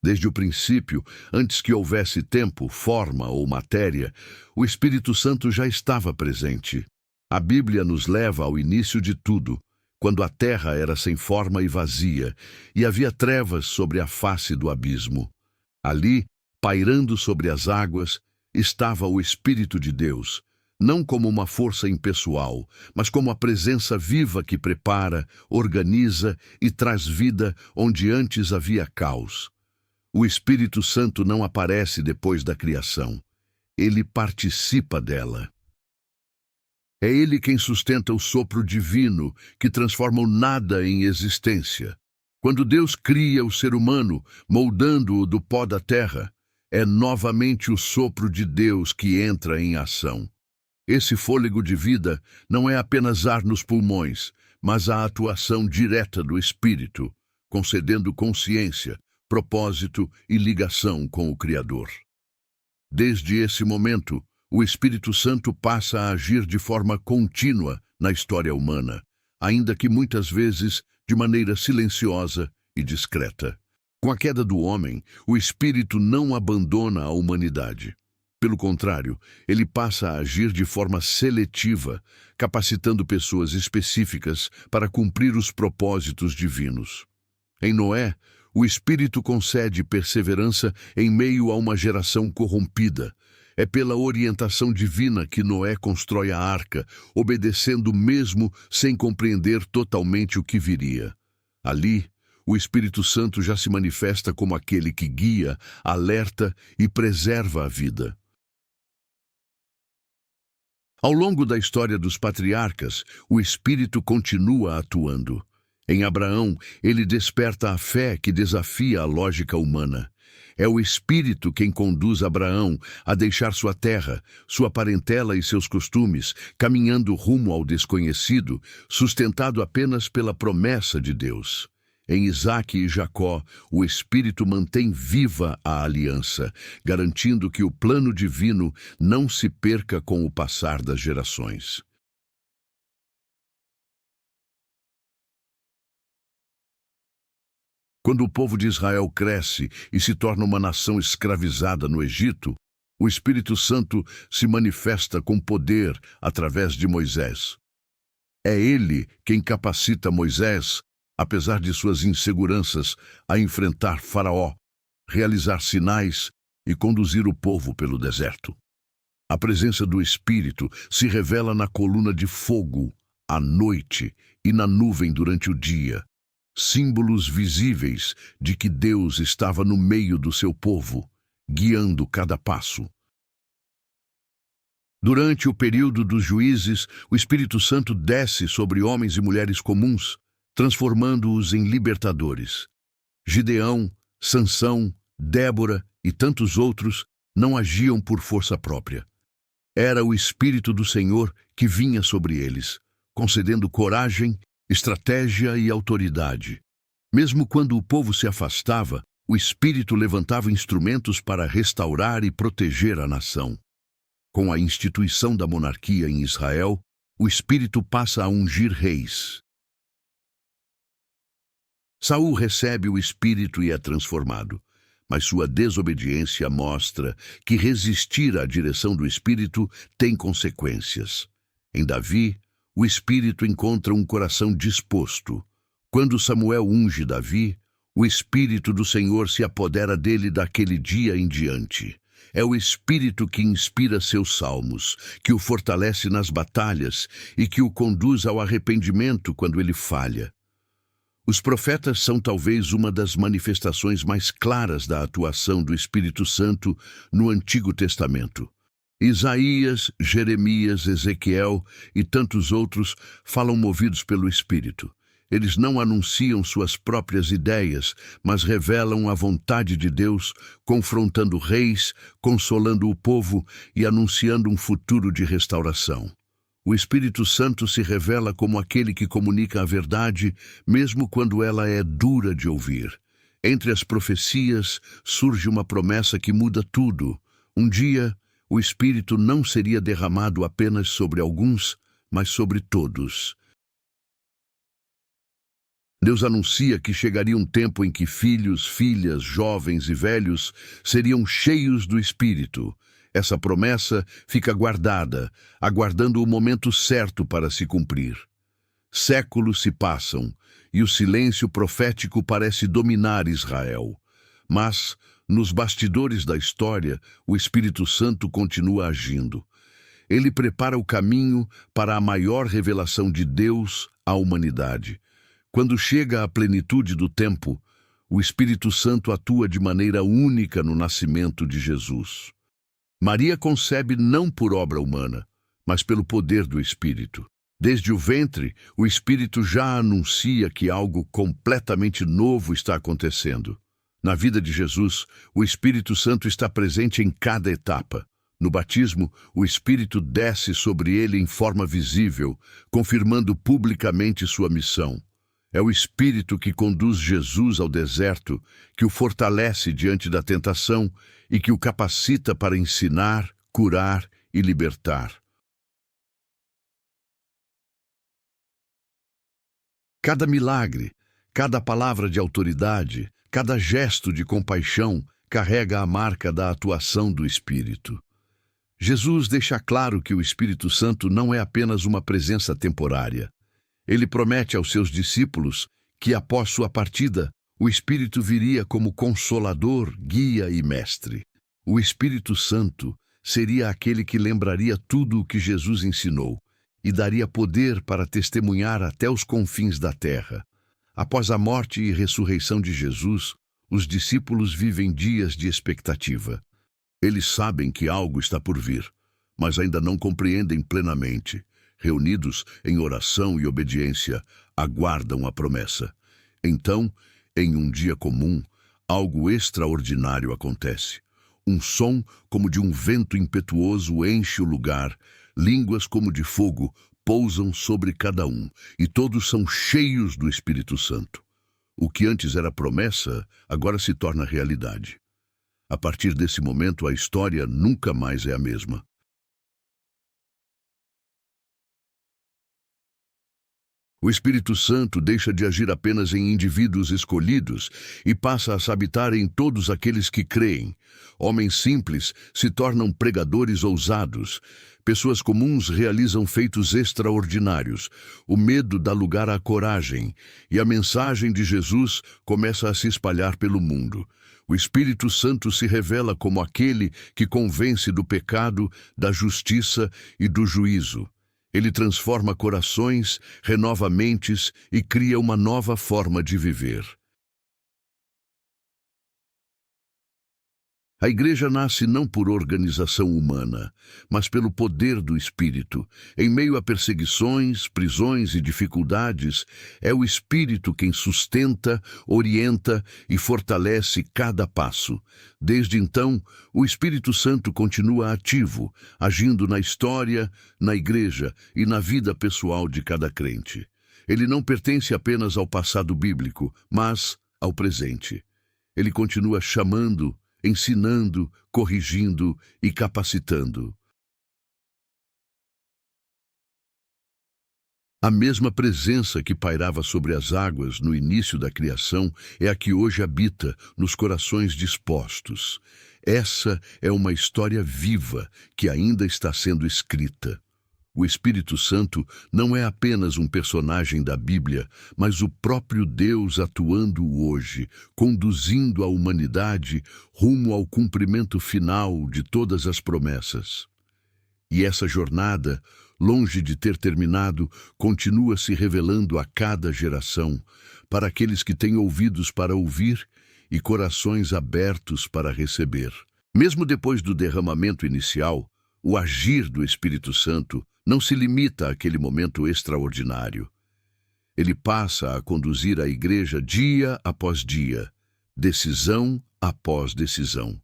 Desde o princípio, antes que houvesse tempo, forma ou matéria, o Espírito Santo já estava presente. A Bíblia nos leva ao início de tudo, quando a terra era sem forma e vazia, e havia trevas sobre a face do abismo. Ali, pairando sobre as águas, estava o Espírito de Deus, não como uma força impessoal, mas como a presença viva que prepara, organiza e traz vida onde antes havia caos. O Espírito Santo não aparece depois da criação. Ele participa dela. É ele quem sustenta o sopro divino que transforma o nada em existência. Quando Deus cria o ser humano, moldando-o do pó da terra, é novamente o sopro de Deus que entra em ação. Esse fôlego de vida não é apenas ar nos pulmões, mas a atuação direta do Espírito, concedendo consciência, propósito e ligação com o Criador. Desde esse momento, o Espírito Santo passa a agir de forma contínua na história humana, ainda que muitas vezes de maneira silenciosa e discreta. Com a queda do homem, o Espírito não abandona a humanidade. Pelo contrário, ele passa a agir de forma seletiva, capacitando pessoas específicas para cumprir os propósitos divinos. Em Noé, o Espírito concede perseverança em meio a uma geração corrompida. É pela orientação divina que Noé constrói a arca, obedecendo mesmo sem compreender totalmente o que viria. Ali, o Espírito Santo já se manifesta como aquele que guia, alerta e preserva a vida. Ao longo da história dos patriarcas, o Espírito continua atuando. Em Abraão, ele desperta a fé que desafia a lógica humana. É o Espírito quem conduz Abraão a deixar sua terra, sua parentela e seus costumes, caminhando rumo ao desconhecido, sustentado apenas pela promessa de Deus. Em Isaque e Jacó, o Espírito mantém viva a aliança, garantindo que o plano divino não se perca com o passar das gerações. Quando o povo de Israel cresce e se torna uma nação escravizada no Egito, o Espírito Santo se manifesta com poder através de Moisés. É ele quem capacita Moisés, apesar de suas inseguranças, a enfrentar Faraó, realizar sinais e conduzir o povo pelo deserto. A presença do Espírito se revela na coluna de fogo, à noite, e na nuvem durante o dia. Símbolos visíveis de que Deus estava no meio do seu povo, guiando cada passo. Durante o período dos juízes, o Espírito Santo desce sobre homens e mulheres comuns, transformando-os em libertadores. Gideão, Sansão, Débora e tantos outros não agiam por força própria. Era o Espírito do Senhor que vinha sobre eles, concedendo coragem, estratégia e autoridade. Mesmo quando o povo se afastava, o Espírito levantava instrumentos para restaurar e proteger a nação. Com a instituição da monarquia em Israel, o Espírito passa a ungir reis. Saul recebe o Espírito e é transformado, mas sua desobediência mostra que resistir à direção do Espírito tem consequências. Em Davi, o Espírito encontra um coração disposto. Quando Samuel unge Davi, o Espírito do Senhor se apodera dele daquele dia em diante. É o Espírito que inspira seus salmos, que o fortalece nas batalhas e que o conduz ao arrependimento quando ele falha. Os profetas são talvez uma das manifestações mais claras da atuação do Espírito Santo no Antigo Testamento. Isaías, Jeremias, Ezequiel e tantos outros falam movidos pelo Espírito. Eles não anunciam suas próprias ideias, mas revelam a vontade de Deus, confrontando reis, consolando o povo e anunciando um futuro de restauração. O Espírito Santo se revela como aquele que comunica a verdade, mesmo quando ela é dura de ouvir. Entre as profecias surge uma promessa que muda tudo. Um dia, o Espírito não seria derramado apenas sobre alguns, mas sobre todos. Deus anuncia que chegaria um tempo em que filhos, filhas, jovens e velhos seriam cheios do Espírito. Essa promessa fica guardada, aguardando o momento certo para se cumprir. Séculos se passam e o silêncio profético parece dominar Israel. Mas, nos bastidores da história, o Espírito Santo continua agindo. Ele prepara o caminho para a maior revelação de Deus à humanidade. Quando chega a plenitude do tempo, o Espírito Santo atua de maneira única no nascimento de Jesus. Maria concebe não por obra humana, mas pelo poder do Espírito. Desde o ventre, o Espírito já anuncia que algo completamente novo está acontecendo. Na vida de Jesus, o Espírito Santo está presente em cada etapa. No batismo, o Espírito desce sobre ele em forma visível, confirmando publicamente sua missão. É o Espírito que conduz Jesus ao deserto, que o fortalece diante da tentação e que o capacita para ensinar, curar e libertar. Cada milagre, cada palavra de autoridade, cada gesto de compaixão carrega a marca da atuação do Espírito. Jesus deixa claro que o Espírito Santo não é apenas uma presença temporária. Ele promete aos seus discípulos que, após sua partida, o Espírito viria como consolador, guia e mestre. O Espírito Santo seria aquele que lembraria tudo o que Jesus ensinou e daria poder para testemunhar até os confins da terra. Após a morte e ressurreição de Jesus, os discípulos vivem dias de expectativa. Eles sabem que algo está por vir, mas ainda não compreendem plenamente. Reunidos em oração e obediência, aguardam a promessa. Então, em um dia comum, algo extraordinário acontece. Um som como de um vento impetuoso enche o lugar, línguas como de fogo pousam sobre cada um, e todos são cheios do Espírito Santo. O que antes era promessa, agora se torna realidade. A partir desse momento, a história nunca mais é a mesma. O Espírito Santo deixa de agir apenas em indivíduos escolhidos e passa a habitar em todos aqueles que creem. Homens simples se tornam pregadores ousados. Pessoas comuns realizam feitos extraordinários. O medo dá lugar à coragem e a mensagem de Jesus começa a se espalhar pelo mundo. O Espírito Santo se revela como aquele que convence do pecado, da justiça e do juízo. Ele transforma corações, renova mentes e cria uma nova forma de viver. A igreja nasce não por organização humana, mas pelo poder do Espírito. Em meio a perseguições, prisões e dificuldades, é o Espírito quem sustenta, orienta e fortalece cada passo. Desde então, o Espírito Santo continua ativo, agindo na história, na igreja e na vida pessoal de cada crente. Ele não pertence apenas ao passado bíblico, mas ao presente. Ele continua chamando, ensinando, corrigindo e capacitando. A mesma presença que pairava sobre as águas no início da criação é a que hoje habita nos corações dispostos. Essa é uma história viva que ainda está sendo escrita. O Espírito Santo não é apenas um personagem da Bíblia, mas o próprio Deus atuando hoje, conduzindo a humanidade rumo ao cumprimento final de todas as promessas. E essa jornada, longe de ter terminado, continua se revelando a cada geração, para aqueles que têm ouvidos para ouvir e corações abertos para receber. Mesmo depois do derramamento inicial, o agir do Espírito Santo não se limita àquele momento extraordinário. Ele passa a conduzir a igreja dia após dia, decisão após decisão.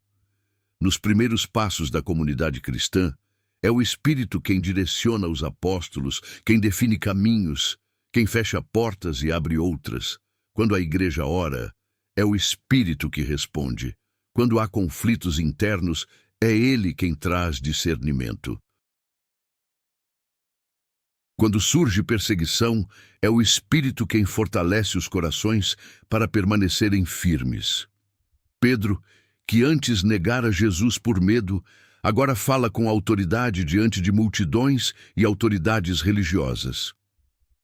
Nos primeiros passos da comunidade cristã, é o Espírito quem direciona os apóstolos, quem define caminhos, quem fecha portas e abre outras. Quando a igreja ora, é o Espírito que responde. Quando há conflitos internos, é ele quem traz discernimento. Quando surge perseguição, é o Espírito quem fortalece os corações para permanecerem firmes. Pedro, que antes negara Jesus por medo, agora fala com autoridade diante de multidões e autoridades religiosas.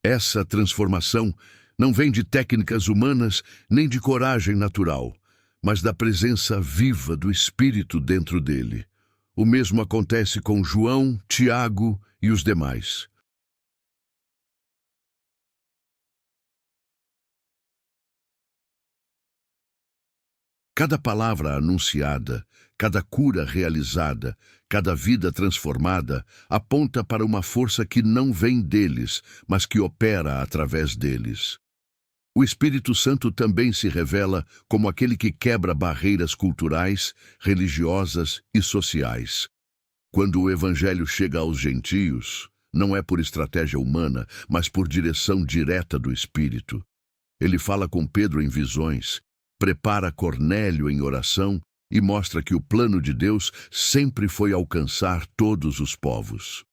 Essa transformação não vem de técnicas humanas nem de coragem natural, mas da presença viva do Espírito dentro dele. O mesmo acontece com João, Tiago e os demais. Cada palavra anunciada, cada cura realizada, cada vida transformada aponta para uma força que não vem deles, mas que opera através deles. O Espírito Santo também se revela como aquele que quebra barreiras culturais, religiosas e sociais. Quando o Evangelho chega aos gentios, não é por estratégia humana, mas por direção direta do Espírito. Ele fala com Pedro em visões, prepara Cornélio em oração e mostra que o plano de Deus sempre foi alcançar todos os povos.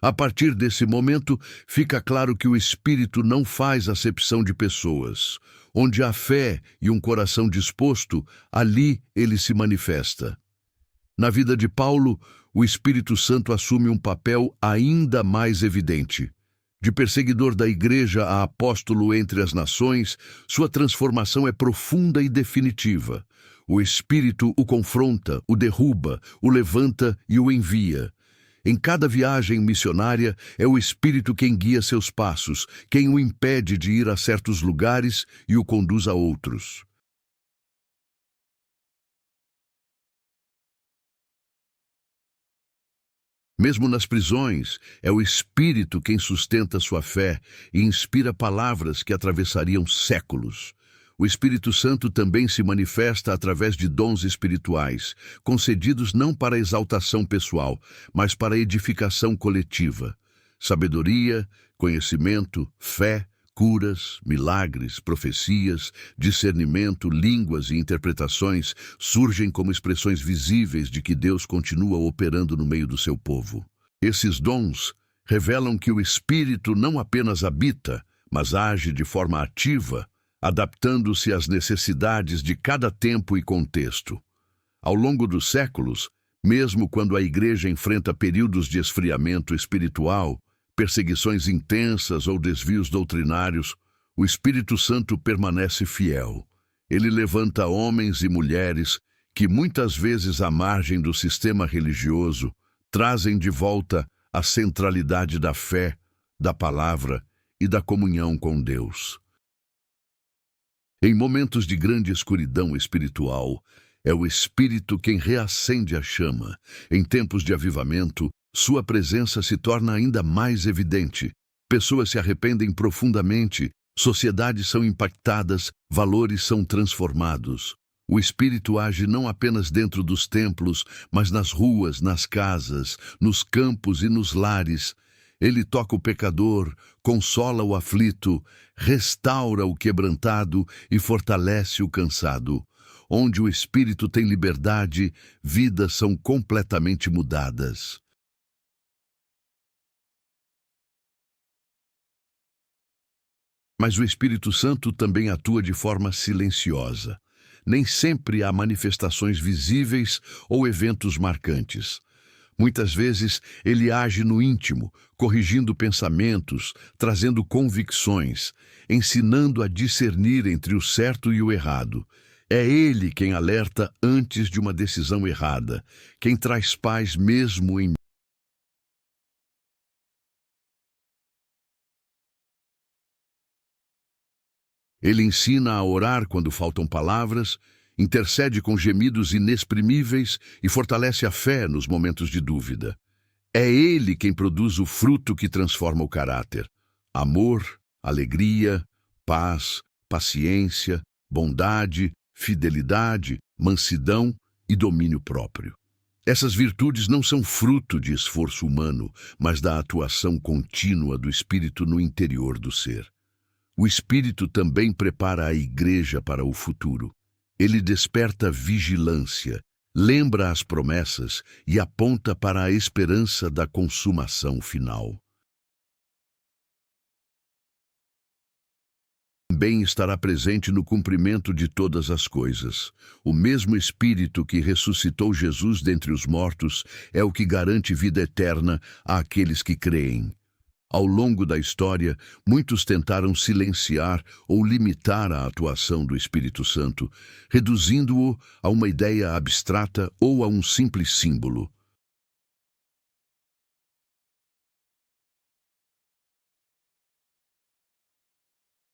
A partir desse momento, fica claro que o Espírito não faz acepção de pessoas. Onde há fé e um coração disposto, ali ele se manifesta. Na vida de Paulo, o Espírito Santo assume um papel ainda mais evidente. De perseguidor da igreja a apóstolo entre as nações, sua transformação é profunda e definitiva. O Espírito o confronta, o derruba, o levanta e o envia. Em cada viagem missionária, é o Espírito quem guia seus passos, quem o impede de ir a certos lugares e o conduz a outros. Mesmo nas prisões, é o Espírito quem sustenta sua fé e inspira palavras que atravessariam séculos. O Espírito Santo também se manifesta através de dons espirituais, concedidos não para exaltação pessoal, mas para edificação coletiva. Sabedoria, conhecimento, fé, curas, milagres, profecias, discernimento, línguas e interpretações surgem como expressões visíveis de que Deus continua operando no meio do seu povo. Esses dons revelam que o Espírito não apenas habita, mas age de forma ativa, adaptando-se às necessidades de cada tempo e contexto. Ao longo dos séculos, mesmo quando a Igreja enfrenta períodos de esfriamento espiritual, perseguições intensas ou desvios doutrinários, o Espírito Santo permanece fiel. Ele levanta homens e mulheres que, muitas vezes à margem do sistema religioso, trazem de volta a centralidade da fé, da palavra e da comunhão com Deus. Em momentos de grande escuridão espiritual, é o Espírito quem reacende a chama. Em tempos de avivamento, sua presença se torna ainda mais evidente. Pessoas se arrependem profundamente, sociedades são impactadas, valores são transformados. O Espírito age não apenas dentro dos templos, mas nas ruas, nas casas, nos campos e nos lares. Ele toca o pecador, consola o aflito, restaura o quebrantado e fortalece o cansado. Onde o Espírito tem liberdade, vidas são completamente mudadas. Mas o Espírito Santo também atua de forma silenciosa. Nem sempre há manifestações visíveis ou eventos marcantes. Muitas vezes ele age no íntimo, corrigindo pensamentos, trazendo convicções, ensinando a discernir entre o certo e o errado. É ele quem alerta antes de uma decisão errada, quem traz paz mesmo em... Ele ensina a orar quando faltam palavras, intercede com gemidos inexprimíveis e fortalece a fé nos momentos de dúvida. É ele quem produz o fruto que transforma o caráter: amor, alegria, paz, paciência, bondade, fidelidade, mansidão e domínio próprio. Essas virtudes não são fruto de esforço humano, mas da atuação contínua do Espírito no interior do ser. O Espírito também prepara a igreja para o futuro. Ele desperta vigilância, lembra as promessas e aponta para a esperança da consumação final. Também estará presente no cumprimento de todas as coisas. O mesmo Espírito que ressuscitou Jesus dentre os mortos é o que garante vida eterna àqueles que creem. Ao longo da história, muitos tentaram silenciar ou limitar a atuação do Espírito Santo, reduzindo-o a uma ideia abstrata ou a um simples símbolo.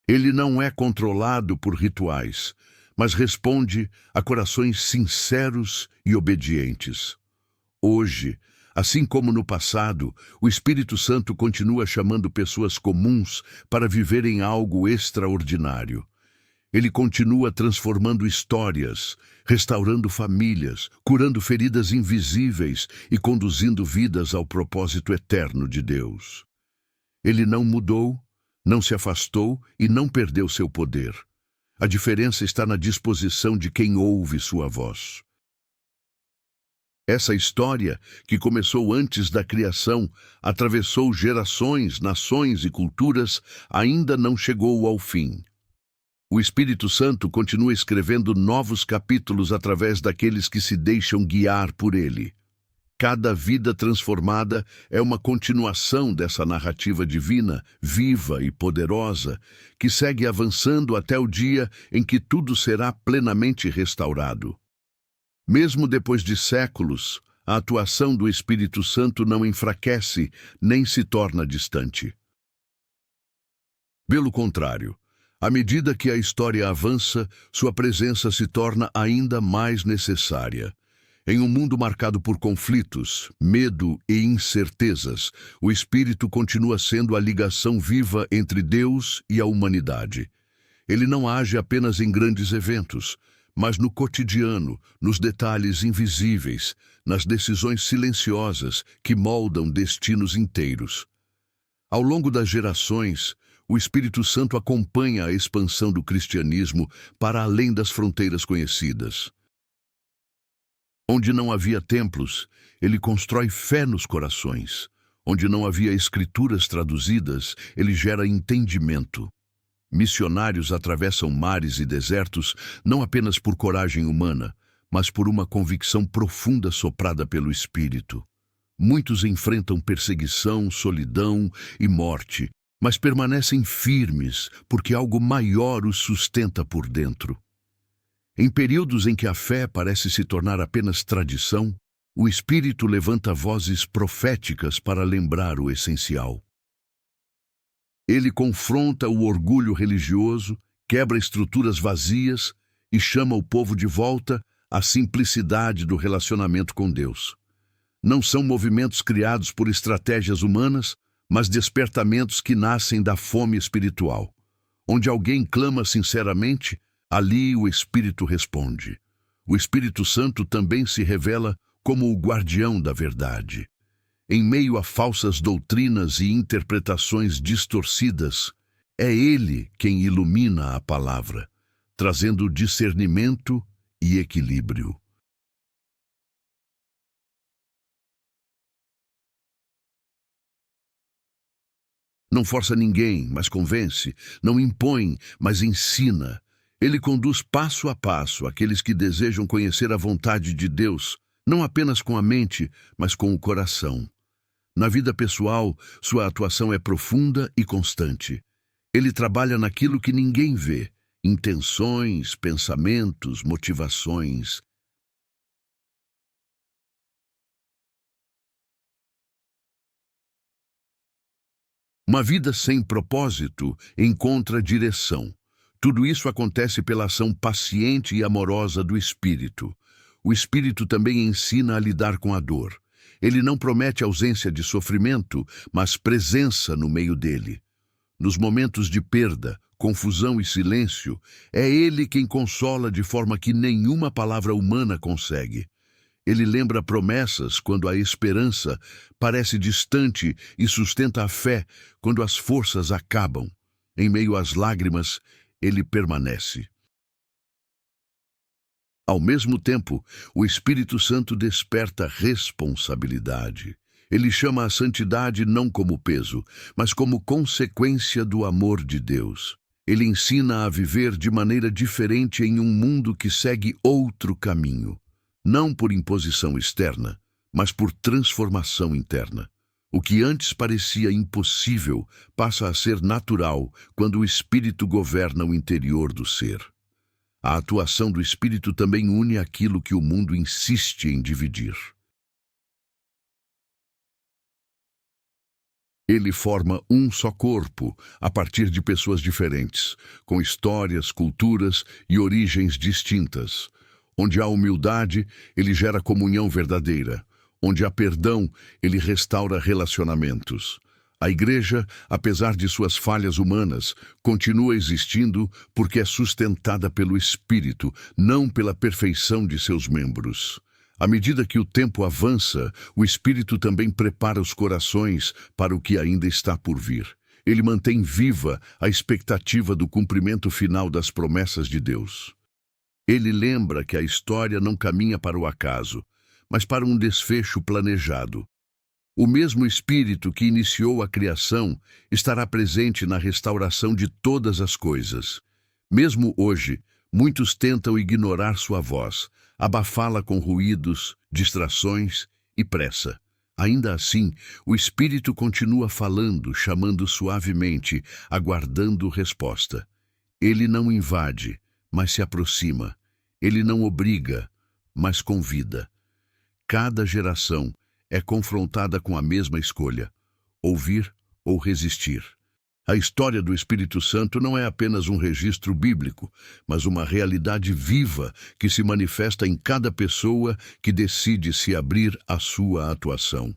Ele não é controlado por rituais, mas responde a corações sinceros e obedientes. Hoje, assim como no passado, o Espírito Santo continua chamando pessoas comuns para viverem algo extraordinário. Ele continua transformando histórias, restaurando famílias, curando feridas invisíveis e conduzindo vidas ao propósito eterno de Deus. Ele não mudou, não se afastou e não perdeu seu poder. A diferença está na disposição de quem ouve sua voz. Essa história, que começou antes da criação, atravessou gerações, nações e culturas, ainda não chegou ao fim. O Espírito Santo continua escrevendo novos capítulos através daqueles que se deixam guiar por ele. Cada vida transformada é uma continuação dessa narrativa divina, viva e poderosa, que segue avançando até o dia em que tudo será plenamente restaurado. Mesmo depois de séculos, a atuação do Espírito Santo não enfraquece nem se torna distante. Pelo contrário, à medida que a história avança, sua presença se torna ainda mais necessária. Em um mundo marcado por conflitos, medo e incertezas, o Espírito continua sendo a ligação viva entre Deus e a humanidade. Ele não age apenas em grandes eventos, mas no cotidiano, nos detalhes invisíveis, nas decisões silenciosas que moldam destinos inteiros. Ao longo das gerações, o Espírito Santo acompanha a expansão do cristianismo para além das fronteiras conhecidas. Onde não havia templos, ele constrói fé nos corações. Onde não havia escrituras traduzidas, ele gera entendimento. Missionários atravessam mares e desertos não apenas por coragem humana, mas por uma convicção profunda soprada pelo Espírito. Muitos enfrentam perseguição, solidão e morte, mas permanecem firmes porque algo maior os sustenta por dentro. Em períodos em que a fé parece se tornar apenas tradição, o Espírito levanta vozes proféticas para lembrar o essencial. Ele confronta o orgulho religioso, quebra estruturas vazias e chama o povo de volta à simplicidade do relacionamento com Deus. Não são movimentos criados por estratégias humanas, mas despertamentos que nascem da fome espiritual. Onde alguém clama sinceramente, ali o Espírito responde. O Espírito Santo também se revela como o guardião da verdade. Em meio a falsas doutrinas e interpretações distorcidas, é Ele quem ilumina a palavra, trazendo discernimento e equilíbrio. Não força ninguém, mas convence. Não impõe, mas ensina. Ele conduz passo a passo aqueles que desejam conhecer a vontade de Deus, não apenas com a mente, mas com o coração. Na vida pessoal, sua atuação é profunda e constante. Ele trabalha naquilo que ninguém vê: intenções, pensamentos, motivações. Uma vida sem propósito encontra direção. Tudo isso acontece pela ação paciente e amorosa do Espírito. O Espírito também ensina a lidar com a dor. Ele não promete ausência de sofrimento, mas presença no meio dele. Nos momentos de perda, confusão e silêncio, é Ele quem consola de forma que nenhuma palavra humana consegue. Ele lembra promessas quando a esperança parece distante e sustenta a fé quando as forças acabam. Em meio às lágrimas, ele permanece. Ao mesmo tempo, o Espírito Santo desperta responsabilidade. Ele chama a santidade não como peso, mas como consequência do amor de Deus. Ele ensina a viver de maneira diferente em um mundo que segue outro caminho, não por imposição externa, mas por transformação interna. O que antes parecia impossível passa a ser natural quando o Espírito governa o interior do ser. A atuação do Espírito também une aquilo que o mundo insiste em dividir. Ele forma um só corpo, a partir de pessoas diferentes, com histórias, culturas e origens distintas. Onde há humildade, ele gera comunhão verdadeira. Onde há perdão, ele restaura relacionamentos. A Igreja, apesar de suas falhas humanas, continua existindo porque é sustentada pelo Espírito, não pela perfeição de seus membros. À medida que o tempo avança, o Espírito também prepara os corações para o que ainda está por vir. Ele mantém viva a expectativa do cumprimento final das promessas de Deus. Ele lembra que a história não caminha para o acaso, mas para um desfecho planejado. O mesmo Espírito que iniciou a criação estará presente na restauração de todas as coisas. Mesmo hoje, muitos tentam ignorar sua voz, abafá-la com ruídos, distrações e pressa. Ainda assim, o Espírito continua falando, chamando suavemente, aguardando resposta. Ele não invade, mas se aproxima. Ele não obriga, mas convida. Cada geração é confrontada com a mesma escolha: ouvir ou resistir. A história do Espírito Santo não é apenas um registro bíblico, mas uma realidade viva que se manifesta em cada pessoa que decide se abrir à sua atuação.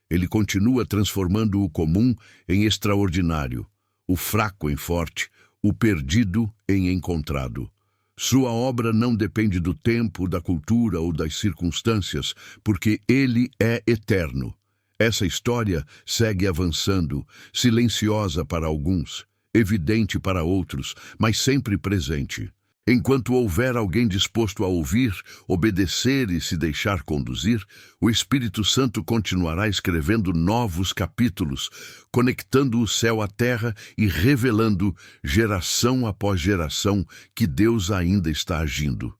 Ele continua transformando o comum em extraordinário, o fraco em forte, o perdido em encontrado. Sua obra não depende do tempo, da cultura ou das circunstâncias, porque ele é eterno. Essa história segue avançando, silenciosa para alguns, evidente para outros, mas sempre presente. Enquanto houver alguém disposto a ouvir, obedecer e se deixar conduzir, o Espírito Santo continuará escrevendo novos capítulos, conectando o céu à terra e revelando, geração após geração, que Deus ainda está agindo.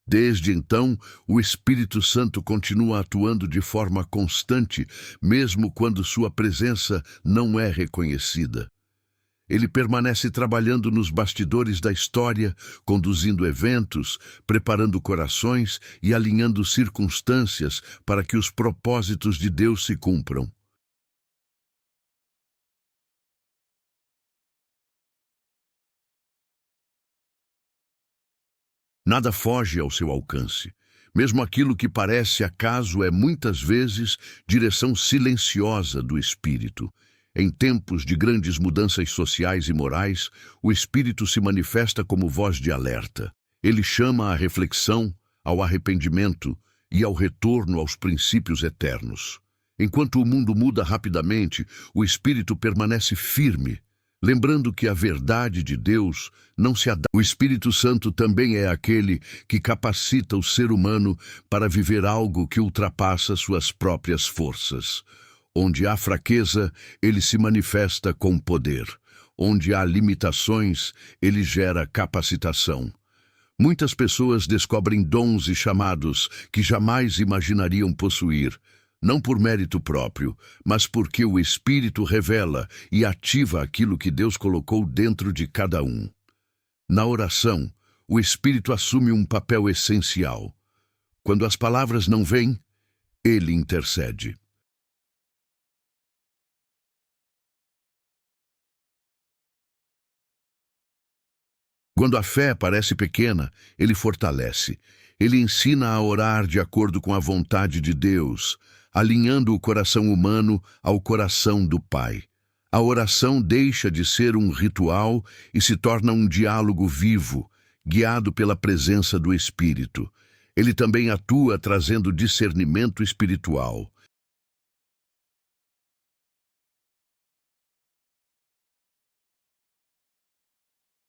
Desde então, o Espírito Santo continua atuando de forma constante, mesmo quando sua presença não é reconhecida. Ele permanece trabalhando nos bastidores da história, conduzindo eventos, preparando corações e alinhando circunstâncias para que os propósitos de Deus se cumpram. Nada foge ao seu alcance. Mesmo aquilo que parece acaso é muitas vezes direção silenciosa do Espírito. Em tempos de grandes mudanças sociais e morais, o Espírito se manifesta como voz de alerta. Ele chama à reflexão, ao arrependimento e ao retorno aos princípios eternos. Enquanto o mundo muda rapidamente, o Espírito permanece firme, lembrando que a verdade de Deus não se adapta. O Espírito Santo também é aquele que capacita o ser humano para viver algo que ultrapassa suas próprias forças. Onde há fraqueza, ele se manifesta com poder. Onde há limitações, ele gera capacitação. Muitas pessoas descobrem dons e chamados que jamais imaginariam possuir, não por mérito próprio, mas porque o Espírito revela e ativa aquilo que Deus colocou dentro de cada um. Na oração, o Espírito assume um papel essencial. Quando as palavras não vêm, ele intercede. Quando a fé parece pequena, ele fortalece. Ele ensina a orar de acordo com a vontade de Deus, alinhando o coração humano ao coração do Pai. A oração deixa de ser um ritual e se torna um diálogo vivo, guiado pela presença do Espírito. Ele também atua trazendo discernimento espiritual.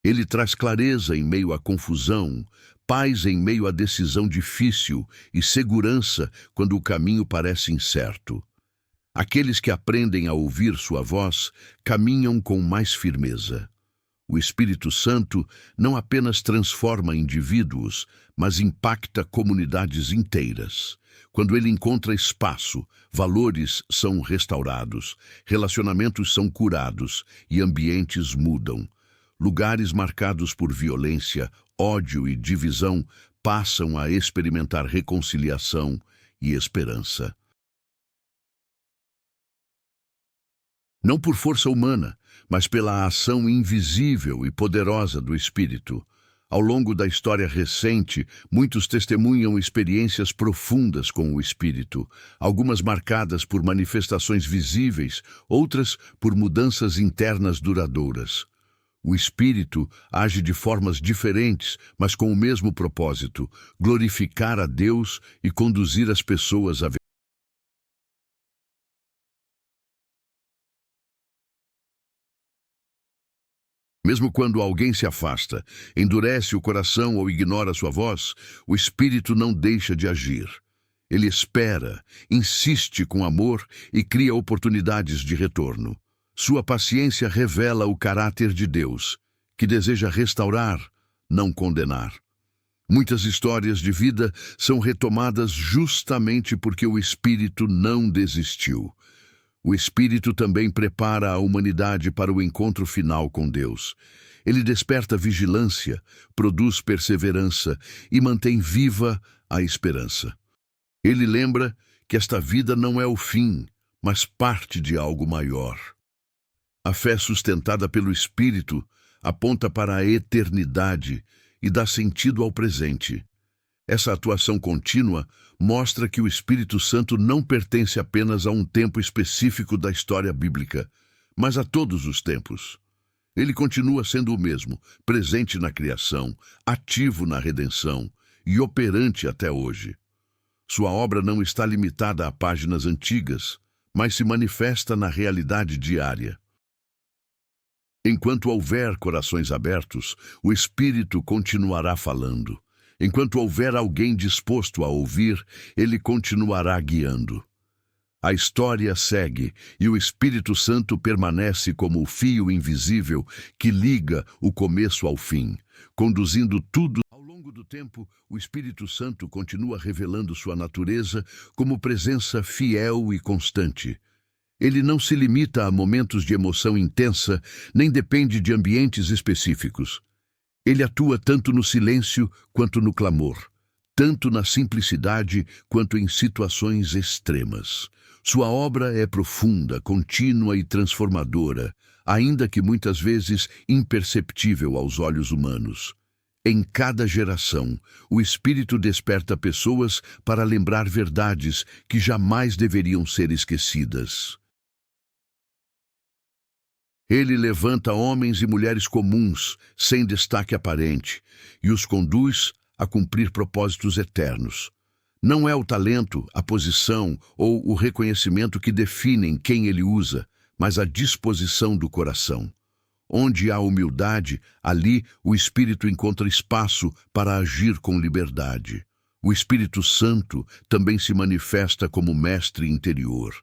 Ele traz clareza em meio à confusão, paz em meio à decisão difícil e segurança quando o caminho parece incerto. Aqueles que aprendem a ouvir sua voz caminham com mais firmeza. O Espírito Santo não apenas transforma indivíduos, mas impacta comunidades inteiras. Quando ele encontra espaço, valores são restaurados, relacionamentos são curados e ambientes mudam. Lugares marcados por violência, ódio e divisão passam a experimentar reconciliação e esperança. Não por força humana, mas pela ação invisível e poderosa do Espírito. Ao longo da história recente, muitos testemunham experiências profundas com o Espírito, algumas marcadas por manifestações visíveis, outras por mudanças internas duradouras. O Espírito age de formas diferentes, mas com o mesmo propósito: glorificar a Deus e conduzir as pessoas a Mesmo quando alguém se afasta, endurece o coração ou ignora sua voz, o Espírito não deixa de agir. Ele espera, insiste com amor e cria oportunidades de retorno. Sua paciência revela o caráter de Deus, que deseja restaurar, não condenar. Muitas histórias de vida são retomadas justamente porque o Espírito não desistiu. O Espírito também prepara a humanidade para o encontro final com Deus. Ele desperta vigilância, produz perseverança e mantém viva a esperança. Ele lembra que esta vida não é o fim, mas parte de algo maior. A fé sustentada pelo Espírito aponta para a eternidade e dá sentido ao presente. Essa atuação contínua mostra que o Espírito Santo não pertence apenas a um tempo específico da história bíblica, mas a todos os tempos. Ele continua sendo o mesmo, presente na criação, ativo na redenção e operante até hoje. Sua obra não está limitada a páginas antigas, mas se manifesta na realidade diária. Enquanto houver corações abertos, o Espírito continuará falando. Enquanto houver alguém disposto a ouvir, ele continuará guiando. A história segue e o Espírito Santo permanece como o fio invisível que liga o começo ao fim, conduzindo tudo. Ao longo do tempo, o Espírito Santo continua revelando sua natureza como presença fiel e constante. Ele não se limita a momentos de emoção intensa, nem depende de ambientes específicos. Ele atua tanto no silêncio quanto no clamor, tanto na simplicidade quanto em situações extremas. Sua obra é profunda, contínua e transformadora, ainda que muitas vezes imperceptível aos olhos humanos. Em cada geração, o Espírito desperta pessoas para lembrar verdades que jamais deveriam ser esquecidas. Ele levanta homens e mulheres comuns, sem destaque aparente, e os conduz a cumprir propósitos eternos. Não é o talento, a posição ou o reconhecimento que definem quem ele usa, mas a disposição do coração. Onde há humildade, ali o Espírito encontra espaço para agir com liberdade. O Espírito Santo também se manifesta como mestre interior.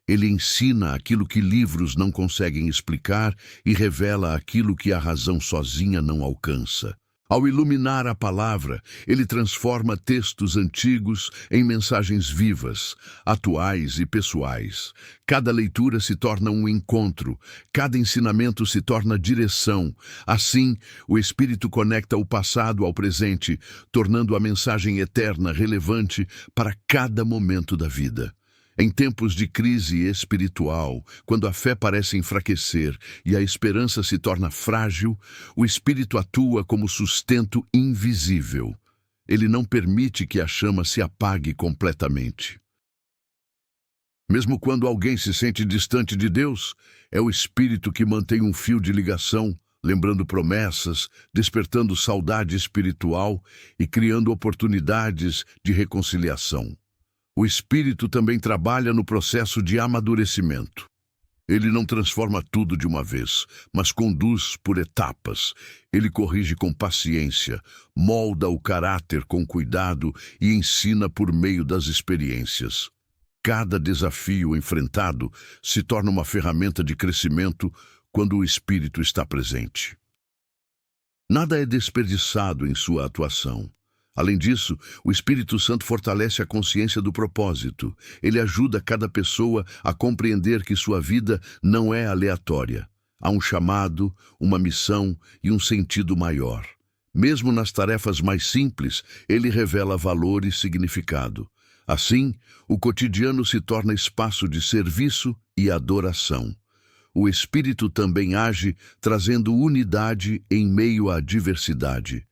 Ele ensina aquilo que livros não conseguem explicar e revela aquilo que a razão sozinha não alcança. Ao iluminar a palavra, ele transforma textos antigos em mensagens vivas, atuais e pessoais. Cada leitura se torna um encontro, cada ensinamento se torna direção. Assim, o Espírito conecta o passado ao presente, tornando a mensagem eterna relevante para cada momento da vida. Em tempos de crise espiritual, quando a fé parece enfraquecer e a esperança se torna frágil, o Espírito atua como sustento invisível. Ele não permite que a chama se apague completamente. Mesmo quando alguém se sente distante de Deus, é o Espírito que mantém um fio de ligação, lembrando promessas, despertando saudade espiritual e criando oportunidades de reconciliação. O Espírito também trabalha no processo de amadurecimento. Ele não transforma tudo de uma vez, mas conduz por etapas. Ele corrige com paciência, molda o caráter com cuidado e ensina por meio das experiências. Cada desafio enfrentado se torna uma ferramenta de crescimento quando o Espírito está presente. Nada é desperdiçado em sua atuação. Além disso, o Espírito Santo fortalece a consciência do propósito. Ele ajuda cada pessoa a compreender que sua vida não é aleatória. Há um chamado, uma missão e um sentido maior. Mesmo nas tarefas mais simples, ele revela valor e significado. Assim, o cotidiano se torna espaço de serviço e adoração. O Espírito também age trazendo unidade em meio à diversidade.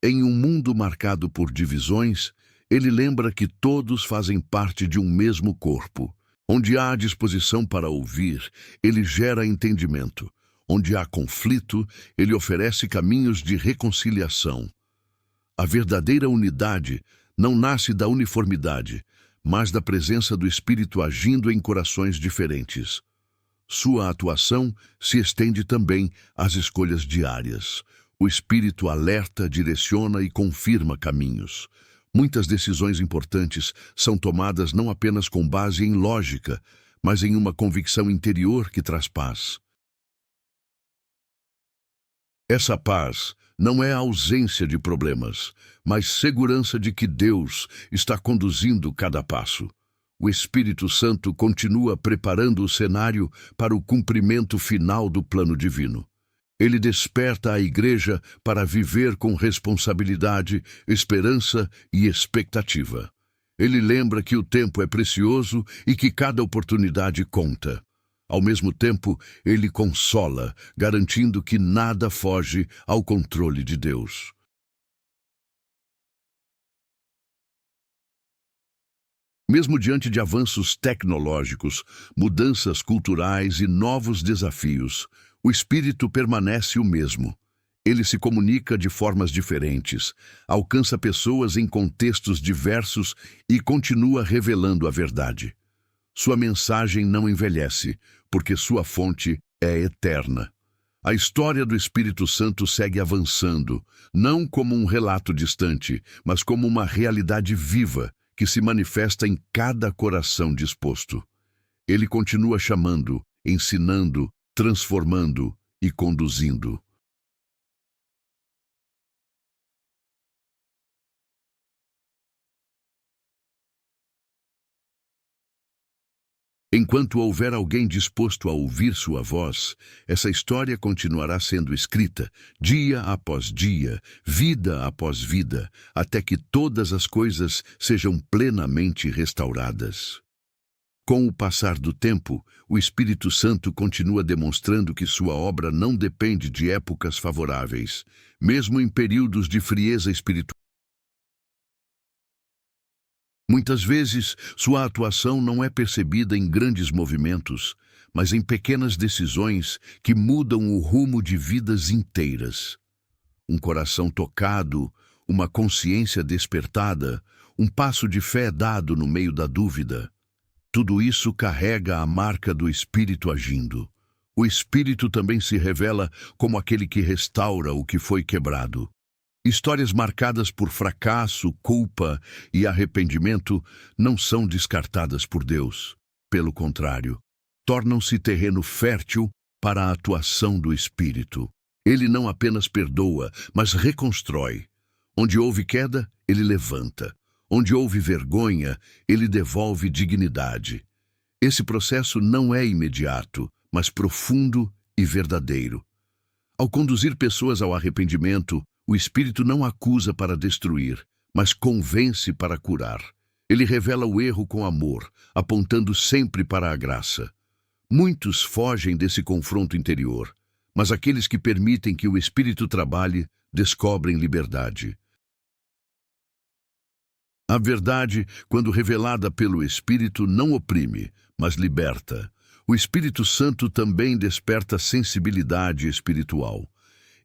Em um mundo marcado por divisões, ele lembra que todos fazem parte de um mesmo corpo. Onde há disposição para ouvir, ele gera entendimento. Onde há conflito, ele oferece caminhos de reconciliação. A verdadeira unidade não nasce da uniformidade, mas da presença do Espírito agindo em corações diferentes. Sua atuação se estende também às escolhas diárias. O Espírito alerta, direciona e confirma caminhos. Muitas decisões importantes são tomadas não apenas com base em lógica, mas em uma convicção interior que traz paz. Essa paz não é a ausência de problemas, mas segurança de que Deus está conduzindo cada passo. O Espírito Santo continua preparando o cenário para o cumprimento final do plano divino. Ele desperta a igreja para viver com responsabilidade, esperança e expectativa. Ele lembra que o tempo é precioso e que cada oportunidade conta. Ao mesmo tempo, ele consola, garantindo que nada foge ao controle de Deus. Mesmo diante de avanços tecnológicos, mudanças culturais e novos desafios, o Espírito permanece o mesmo. Ele se comunica de formas diferentes, alcança pessoas em contextos diversos e continua revelando a verdade. Sua mensagem não envelhece, porque sua fonte é eterna. A história do Espírito Santo segue avançando, não como um relato distante, mas como uma realidade viva que se manifesta em cada coração disposto. Ele continua chamando, ensinando, transformando e conduzindo. Enquanto houver alguém disposto a ouvir sua voz, essa história continuará sendo escrita, dia após dia, vida após vida, até que todas as coisas sejam plenamente restauradas. Com o passar do tempo, o Espírito Santo continua demonstrando que sua obra não depende de épocas favoráveis, mesmo em períodos de frieza espiritual. Muitas vezes, sua atuação não é percebida em grandes movimentos, mas em pequenas decisões que mudam o rumo de vidas inteiras. Um coração tocado, uma consciência despertada, um passo de fé dado no meio da dúvida. Tudo isso carrega a marca do Espírito agindo. O Espírito também se revela como aquele que restaura o que foi quebrado. Histórias marcadas por fracasso, culpa e arrependimento não são descartadas por Deus. Pelo contrário, tornam-se terreno fértil para a atuação do Espírito. Ele não apenas perdoa, mas reconstrói. Onde houve queda, ele levanta. Onde houve vergonha, ele devolve dignidade. Esse processo não é imediato, mas profundo e verdadeiro. Ao conduzir pessoas ao arrependimento, o Espírito não acusa para destruir, mas convence para curar. Ele revela o erro com amor, apontando sempre para a graça. Muitos fogem desse confronto interior, mas aqueles que permitem que o Espírito trabalhe, descobrem liberdade. A verdade, quando revelada pelo Espírito, não oprime, mas liberta. O Espírito Santo também desperta sensibilidade espiritual.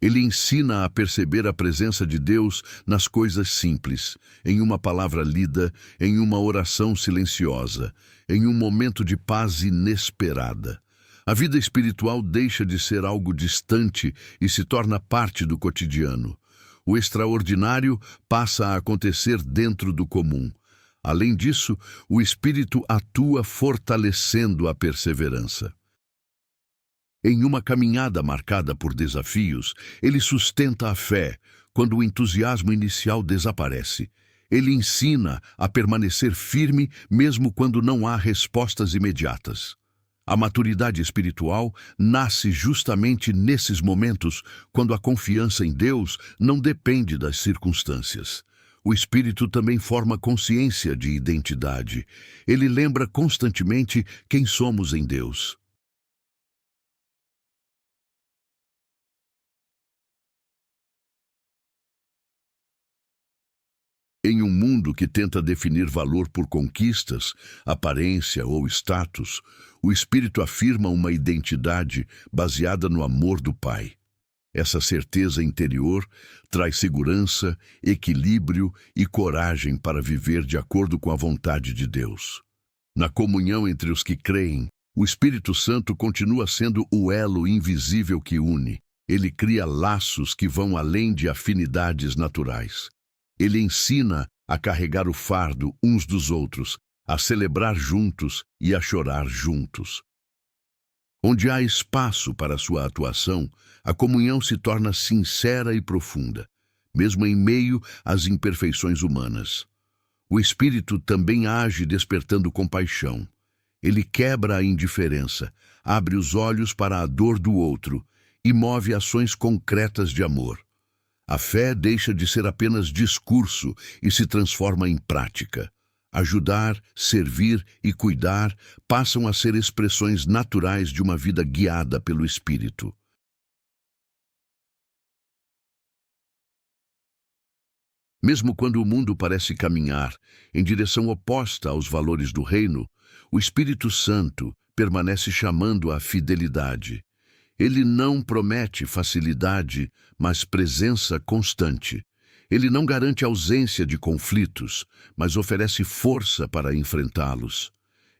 Ele ensina a perceber a presença de Deus nas coisas simples, em uma palavra lida, em uma oração silenciosa, em um momento de paz inesperada. A vida espiritual deixa de ser algo distante e se torna parte do cotidiano. O extraordinário passa a acontecer dentro do comum. Além disso, o Espírito atua fortalecendo a perseverança. Em uma caminhada marcada por desafios, ele sustenta a fé quando o entusiasmo inicial desaparece. Ele ensina a permanecer firme mesmo quando não há respostas imediatas. A maturidade espiritual nasce justamente nesses momentos, quando a confiança em Deus não depende das circunstâncias. O espírito também forma consciência de identidade. Ele lembra constantemente quem somos em Deus. Em um mundo que tenta definir valor por conquistas, aparência ou status, o espírito afirma uma identidade baseada no amor do Pai. Essa certeza interior traz segurança, equilíbrio e coragem para viver de acordo com a vontade de Deus. Na comunhão entre os que creem, o Espírito Santo continua sendo o elo invisível que une. Ele cria laços que vão além de afinidades naturais. Ele ensina a carregar o fardo uns dos outros, a celebrar juntos e a chorar juntos. Onde há espaço para sua atuação, a comunhão se torna sincera e profunda, mesmo em meio às imperfeições humanas. O Espírito também age despertando compaixão. Ele quebra a indiferença, abre os olhos para a dor do outro e move ações concretas de amor. A fé deixa de ser apenas discurso e se transforma em prática. Ajudar, servir e cuidar passam a ser expressões naturais de uma vida guiada pelo Espírito. Mesmo quando o mundo parece caminhar em direção oposta aos valores do reino, o Espírito Santo permanece chamando à fidelidade. Ele não promete facilidade, mas presença constante. Ele não garante ausência de conflitos, mas oferece força para enfrentá-los.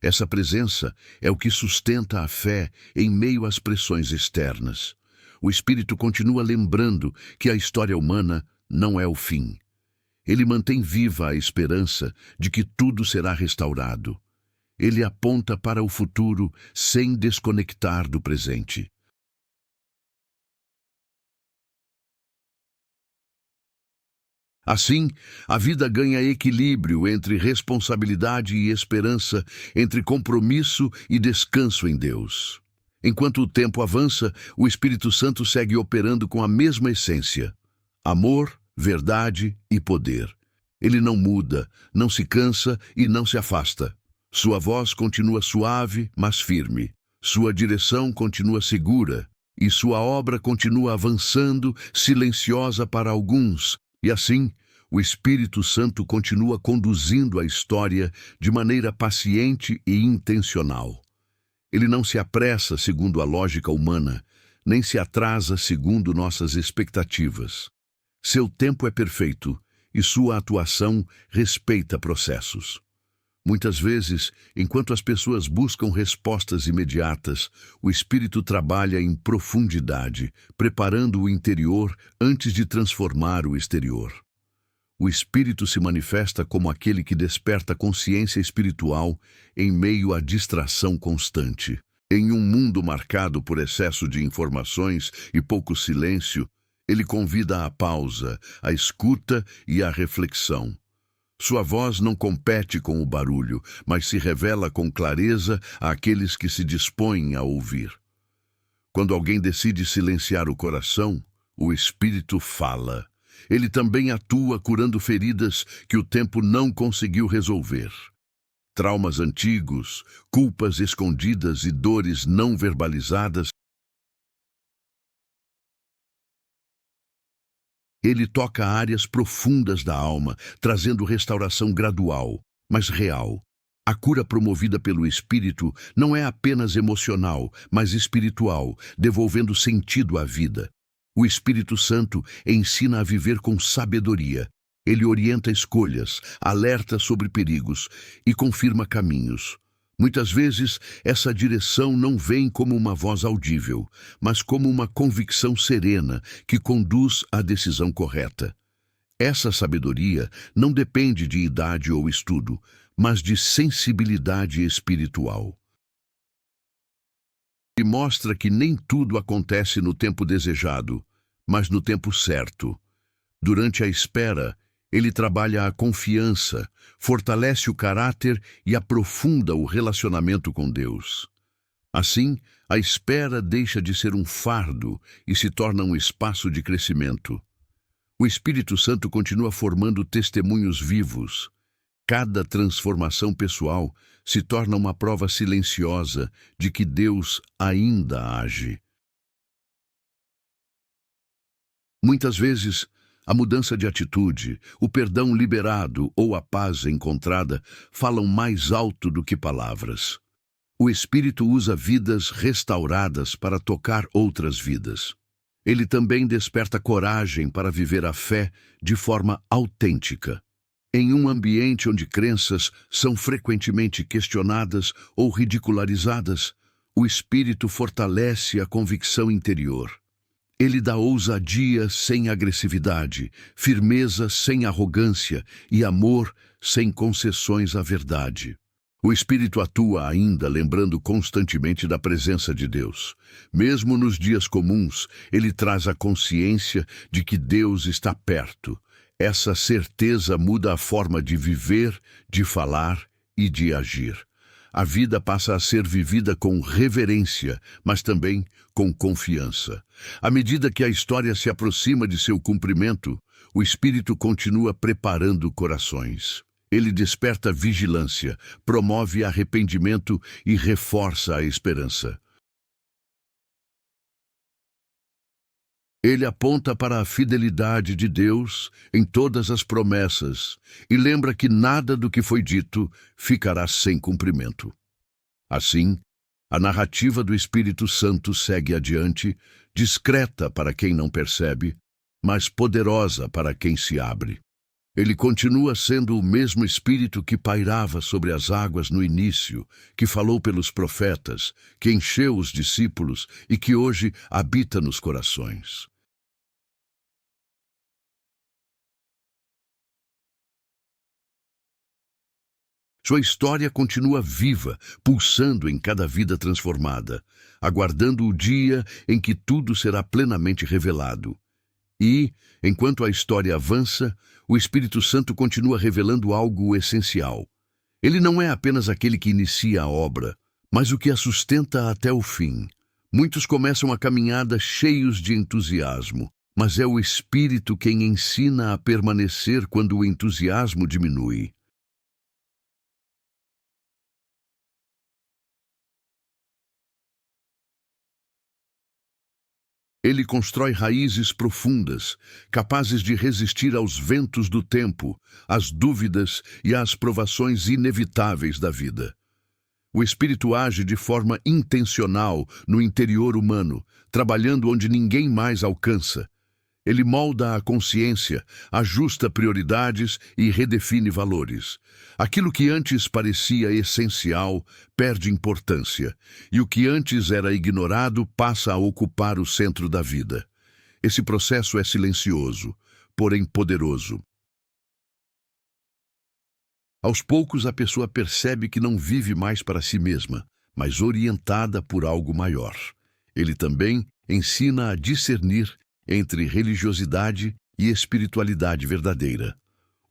Essa presença é o que sustenta a fé em meio às pressões externas. O Espírito continua lembrando que a história humana não é o fim. Ele mantém viva a esperança de que tudo será restaurado. Ele aponta para o futuro sem desconectar do presente. Assim, a vida ganha equilíbrio entre responsabilidade e esperança, entre compromisso e descanso em Deus. Enquanto o tempo avança, o Espírito Santo segue operando com a mesma essência: amor, verdade e poder. Ele não muda, não se cansa e não se afasta. Sua voz continua suave, mas firme. Sua direção continua segura. E sua obra continua avançando, silenciosa para alguns. E assim, o Espírito Santo continua conduzindo a história de maneira paciente e intencional. Ele não se apressa segundo a lógica humana, nem se atrasa segundo nossas expectativas. Seu tempo é perfeito e sua atuação respeita processos. Muitas vezes, enquanto as pessoas buscam respostas imediatas, o Espírito trabalha em profundidade, preparando o interior antes de transformar o exterior. O Espírito se manifesta como aquele que desperta consciência espiritual em meio à distração constante. Em um mundo marcado por excesso de informações e pouco silêncio, ele convida à pausa, à escuta e à reflexão. Sua voz não compete com o barulho, mas se revela com clareza àqueles que se dispõem a ouvir. Quando alguém decide silenciar o coração, o Espírito fala. Ele também atua curando feridas que o tempo não conseguiu resolver. Traumas antigos, culpas escondidas e dores não verbalizadas. Ele toca áreas profundas da alma, trazendo restauração gradual, mas real. A cura promovida pelo Espírito não é apenas emocional, mas espiritual, devolvendo sentido à vida. O Espírito Santo ensina a viver com sabedoria. Ele orienta escolhas, alerta sobre perigos e confirma caminhos. Muitas vezes, essa direção não vem como uma voz audível, mas como uma convicção serena que conduz à decisão correta. Essa sabedoria não depende de idade ou estudo, mas de sensibilidade espiritual. E mostra que nem tudo acontece no tempo desejado, mas no tempo certo. Durante a espera, ele trabalha a confiança, fortalece o caráter e aprofunda o relacionamento com Deus. Assim, a espera deixa de ser um fardo e se torna um espaço de crescimento. O Espírito Santo continua formando testemunhos vivos. Cada transformação pessoal se torna uma prova silenciosa de que Deus ainda age. Muitas vezes, a mudança de atitude, o perdão liberado ou a paz encontrada falam mais alto do que palavras. O Espírito usa vidas restauradas para tocar outras vidas. Ele também desperta coragem para viver a fé de forma autêntica. Em um ambiente onde crenças são frequentemente questionadas ou ridicularizadas, o Espírito fortalece a convicção interior. Ele dá ousadia sem agressividade, firmeza sem arrogância e amor sem concessões à verdade. O Espírito atua ainda lembrando constantemente da presença de Deus. Mesmo nos dias comuns, ele traz a consciência de que Deus está perto. Essa certeza muda a forma de viver, de falar e de agir. A vida passa a ser vivida com reverência, mas também com confiança. À medida que a história se aproxima de seu cumprimento, o Espírito continua preparando corações. Ele desperta vigilância, promove arrependimento e reforça a esperança. Ele aponta para a fidelidade de Deus em todas as promessas e lembra que nada do que foi dito ficará sem cumprimento. Assim, a narrativa do Espírito Santo segue adiante, discreta para quem não percebe, mas poderosa para quem se abre. Ele continua sendo o mesmo Espírito que pairava sobre as águas no início, que falou pelos profetas, que encheu os discípulos e que hoje habita nos corações. Sua história continua viva, pulsando em cada vida transformada, aguardando o dia em que tudo será plenamente revelado. E, enquanto a história avança, o Espírito Santo continua revelando algo essencial. Ele não é apenas aquele que inicia a obra, mas o que a sustenta até o fim. Muitos começam a caminhada cheios de entusiasmo, mas é o Espírito quem ensina a permanecer quando o entusiasmo diminui. Ele constrói raízes profundas, capazes de resistir aos ventos do tempo, às dúvidas e às provações inevitáveis da vida. O Espírito age de forma intencional no interior humano, trabalhando onde ninguém mais alcança. Ele molda a consciência, ajusta prioridades e redefine valores. Aquilo que antes parecia essencial perde importância, e o que antes era ignorado passa a ocupar o centro da vida. Esse processo é silencioso, porém poderoso. Aos poucos, a pessoa percebe que não vive mais para si mesma, mas orientada por algo maior. Ele também ensina a discernir entre religiosidade e espiritualidade verdadeira.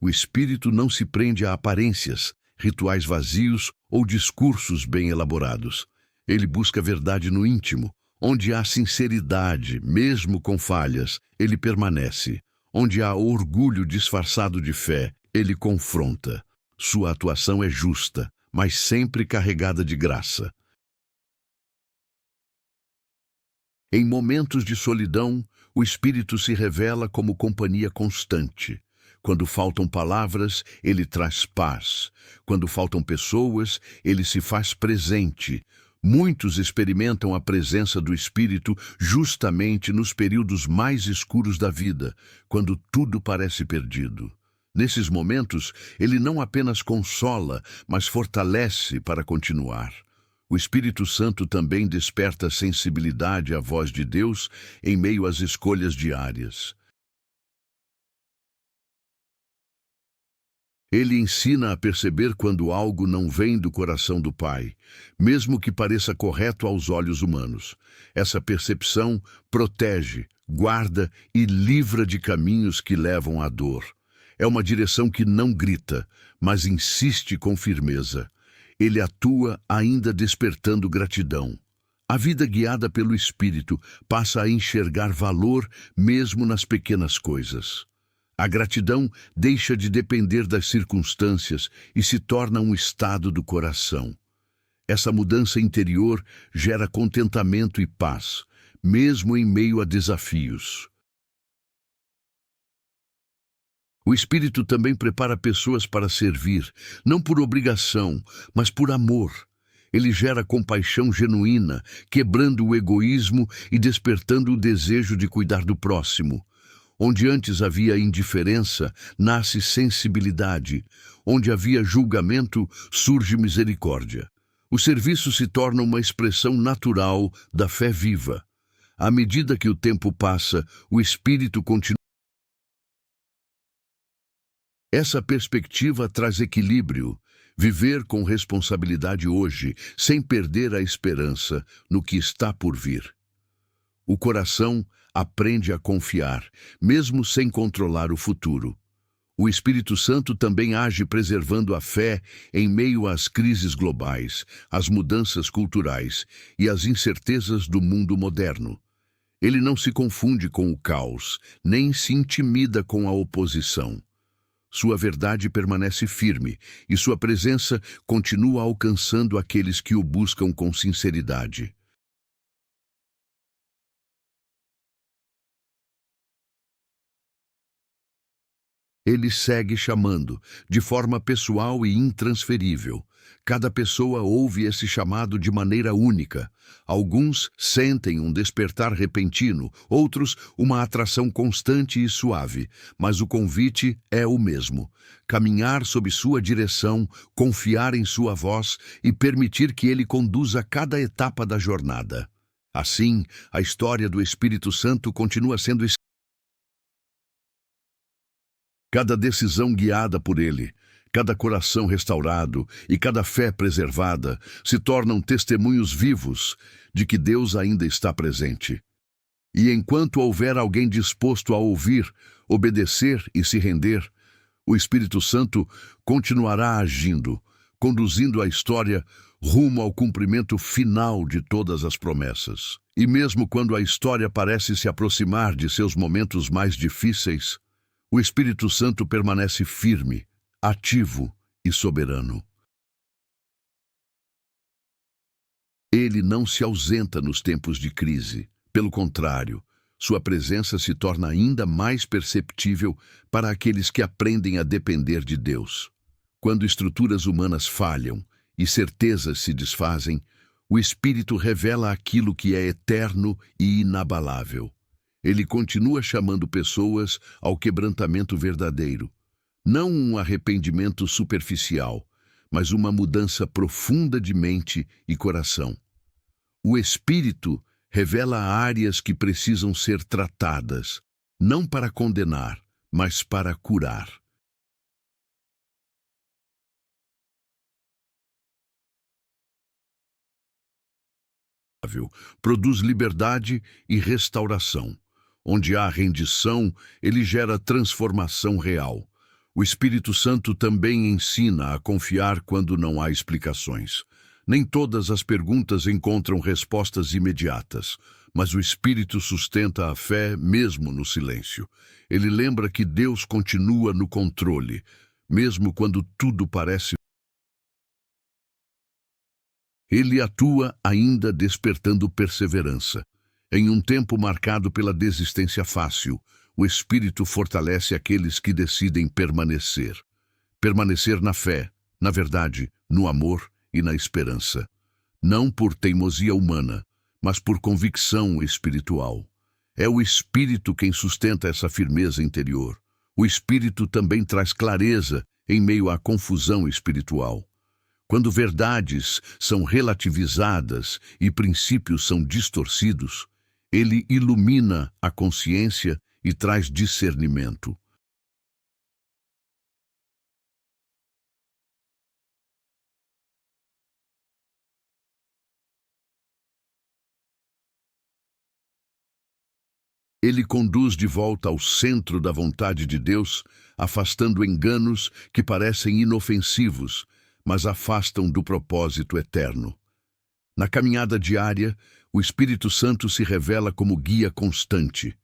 O espírito não se prende a aparências, rituais vazios ou discursos bem elaborados. Ele busca a verdade no íntimo. Onde há sinceridade, mesmo com falhas, ele permanece. Onde há orgulho disfarçado de fé, ele confronta. Sua atuação é justa, mas sempre carregada de graça. Em momentos de solidão, o Espírito se revela como companhia constante. Quando faltam palavras, ele traz paz. Quando faltam pessoas, ele se faz presente. Muitos experimentam a presença do Espírito justamente nos períodos mais escuros da vida, quando tudo parece perdido. Nesses momentos, ele não apenas consola, mas fortalece para continuar. O Espírito Santo também desperta sensibilidade à voz de Deus em meio às escolhas diárias. Ele ensina a perceber quando algo não vem do coração do Pai, mesmo que pareça correto aos olhos humanos. Essa percepção protege, guarda e livra de caminhos que levam à dor. É uma direção que não grita, mas insiste com firmeza. Ele atua ainda despertando gratidão. A vida guiada pelo Espírito passa a enxergar valor mesmo nas pequenas coisas. A gratidão deixa de depender das circunstâncias e se torna um estado do coração. Essa mudança interior gera contentamento e paz, mesmo em meio a desafios. O Espírito também prepara pessoas para servir, não por obrigação, mas por amor. Ele gera compaixão genuína, quebrando o egoísmo e despertando o desejo de cuidar do próximo. Onde antes havia indiferença, nasce sensibilidade. Onde havia julgamento, surge misericórdia. O serviço se torna uma expressão natural da fé viva. À medida que o tempo passa, o Espírito continua. Essa perspectiva traz equilíbrio. Viver com responsabilidade hoje, sem perder a esperança no que está por vir. O coração aprende a confiar, mesmo sem controlar o futuro. O Espírito Santo também age preservando a fé em meio às crises globais, às mudanças culturais e às incertezas do mundo moderno. Ele não se confunde com o caos, nem se intimida com a oposição. Sua verdade permanece firme e sua presença continua alcançando aqueles que o buscam com sinceridade. Ele segue chamando, de forma pessoal e intransferível. Cada pessoa ouve esse chamado de maneira única. Alguns sentem um despertar repentino, outros uma atração constante e suave, mas o convite é o mesmo: caminhar sob sua direção, confiar em sua voz e permitir que ele conduza cada etapa da jornada. Assim, a história do Espírito Santo continua sendo cada decisão guiada por ele, cada coração restaurado e cada fé preservada se tornam testemunhos vivos de que Deus ainda está presente. E enquanto houver alguém disposto a ouvir, obedecer e se render, o Espírito Santo continuará agindo, conduzindo a história rumo ao cumprimento final de todas as promessas. E mesmo quando a história parece se aproximar de seus momentos mais difíceis, o Espírito Santo permanece firme, ativo e soberano. Ele não se ausenta nos tempos de crise. Pelo contrário, sua presença se torna ainda mais perceptível para aqueles que aprendem a depender de Deus. Quando estruturas humanas falham e certezas se desfazem, o Espírito revela aquilo que é eterno e inabalável. Ele continua chamando pessoas ao quebrantamento verdadeiro. Não um arrependimento superficial, mas uma mudança profunda de mente e coração. O Espírito revela áreas que precisam ser tratadas, não para condenar, mas para curar. Produz liberdade e restauração. Onde há rendição, ele gera transformação real. O Espírito Santo também ensina a confiar quando não há explicações. Nem todas as perguntas encontram respostas imediatas, mas o Espírito sustenta a fé mesmo no silêncio. Ele lembra que Deus continua no controle, mesmo quando tudo parece. Ele atua ainda despertando perseverança. Em um tempo marcado pela desistência fácil, o Espírito fortalece aqueles que decidem permanecer. Permanecer na fé, na verdade, no amor e na esperança. Não por teimosia humana, mas por convicção espiritual. É o Espírito quem sustenta essa firmeza interior. O Espírito também traz clareza em meio à confusão espiritual. Quando verdades são relativizadas e princípios são distorcidos, ele ilumina a consciência e traz discernimento. Ele conduz de volta ao centro da vontade de Deus, afastando enganos que parecem inofensivos, mas afastam do propósito eterno. Na caminhada diária, o Espírito Santo se revela como guia constante.